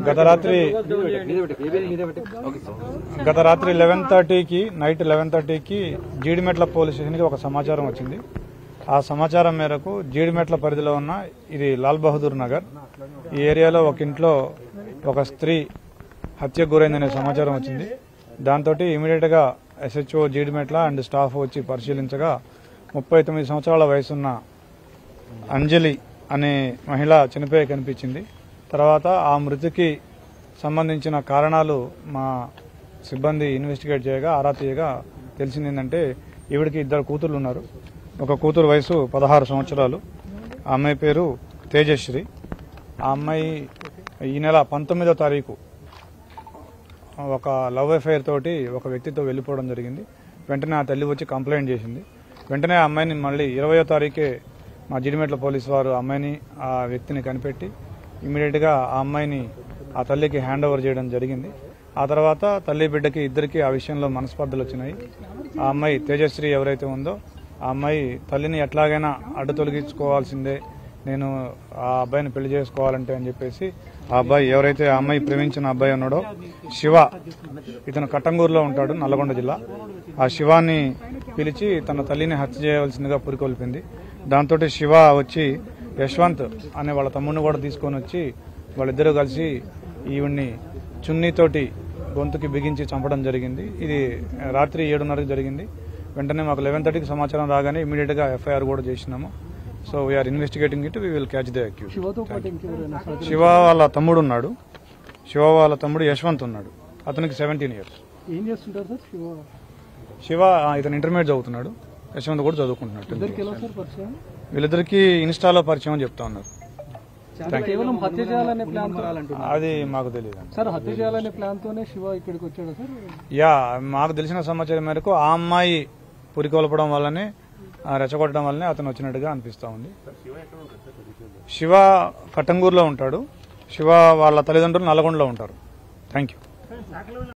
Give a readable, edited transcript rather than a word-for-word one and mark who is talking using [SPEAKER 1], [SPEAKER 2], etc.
[SPEAKER 1] గత రాత్రి 11:30కి night 11:30కి Jeedimetla police స్టేషన్కి ఒక సమాచారం వచ్చింది. ఆ సమాచారం మేరకు జీడిమెట్ల పరిధిలో ఉన్న ఇది లాల్ బహదూర్ నగర్ ఈ ఏరియాలో ఒక ఇంట్లో ఒక స్త్రీ హత్యకు గురైందనే సమాచారం వచ్చింది. దాంతో ఇమీడియట్ గా SHO జీడిమెట్ల అండ్ స్టాఫ్ వచ్చి పరిశీలించగా 39 సంవత్సరాల వయసున్న అంజలి అనే మహిళ చనిపోయి కనిపించింది. తర్వాత ఆ మృతికి సంబంధించిన కారణాలు మా సిబ్బంది ఇన్వెస్టిగేట్ చేయగా ఆరా తీయగా తెలిసింది ఏంటంటే ఈవిడికి 2 కూతుర్లు ఉన్నారు. ఒక కూతురు వయసు 16 సంవత్సరాలు. ఆ అమ్మాయి పేరు తేజశ్రీ. ఆ అమ్మాయి ఈ నెల 19వ తారీఖు ఒక లవ్ అఫైర్ తోటి ఒక వ్యక్తితో వెళ్లిపోవడం జరిగింది. వెంటనే ఆ తల్లి వచ్చి కంప్లైంట్ చేసింది. వెంటనే ఆ అమ్మాయిని మళ్ళీ 20వ తారీఖే మా జీడిమెట్ల పోలీసు వారు అమ్మాయిని ఆ వ్యక్తిని కనిపెట్టి ఇమీడియట్ గా ఆ అమ్మాయిని ఆ తల్లికి హ్యాండ్ ఓవర్ చేయడం జరిగింది. ఆ తర్వాత తల్లి బిడ్డకి ఇద్దరికి ఆ విషయంలో మనస్పర్ధలు వచ్చినాయి. ఆ అమ్మాయి తేజశ్రీ ఎవరైతే ఉందో ఆ అమ్మాయి తల్లిని ఎట్లాగైనా అడ్డు తొలగించుకోవాల్సిందే, నేను ఆ అబ్బాయిని పెళ్లి చేసుకోవాలంటే అని చెప్పేసి ఆ అబ్బాయి ఎవరైతే ఆ అమ్మాయి ప్రేమించిన అబ్బాయి ఉన్నాడో శివ, ఇతను కట్టంగూరులో ఉంటాడు, నల్లగొండ జిల్లా. ఆ శివాన్ని పిలిచి తన తల్లిని హత్య చేయవలసిందిగా పురికొల్పింది. దాంతో శివ వచ్చి యశ్వంత్ అనే వాళ్ళ తమ్ముడిని కూడా తీసుకొని వచ్చి వాళ్ళిద్దరూ కలిసి ఈవిడ్ని చున్నీతోటి గొంతుకి బిగించి చంపడం జరిగింది. ఇది రాత్రి 7:30కి జరిగింది. వెంటనే మాకు 11:30కి సమాచారం రాగానే ఇమీడియట్ గా FIR కూడా చేసినాము. So we're investigating it, we will catch the accuse. Shiva వాళ్ళ తమ్ముడు ఉన్నాడు. శివ వాళ్ళ తమ్ముడు యశ్వంత్ ఉన్నాడు. అతనికి 17 years.
[SPEAKER 2] ఏం చేస్తుంటారు సార్
[SPEAKER 1] శివ? ఇతను ఇంటర్మీడియట్ చదువుతున్నాడు. యశ్వంత్ కూడా చదువుకుంటున్నాడు. వీళ్ళిద్దరికి ఇన్స్టాలో పరిచయం చెప్తా ఉన్నారు.
[SPEAKER 2] కేవలం హత్య చేయాలనే ప్లాన్
[SPEAKER 1] అది మాకు తెలియదు
[SPEAKER 2] సార్. హత్య చేయాలనే ప్లాన్ తోనే శివ ఇక్కడికి వచ్చాడు సార్?
[SPEAKER 1] మాకు తెలిసిన సమాచారం మేరకు ఆ అమ్మాయి పురికొల్పడం వల్లనే రెచ్చగొట్టడం వల్లనే అతను వచ్చినట్టుగా అనిపిస్తా ఉంది. శివ కట్టంగూరులో ఉంటాడు. శివ వాళ్ళ తల్లిదండ్రులు నల్గొండలో ఉంటారు. Thank you.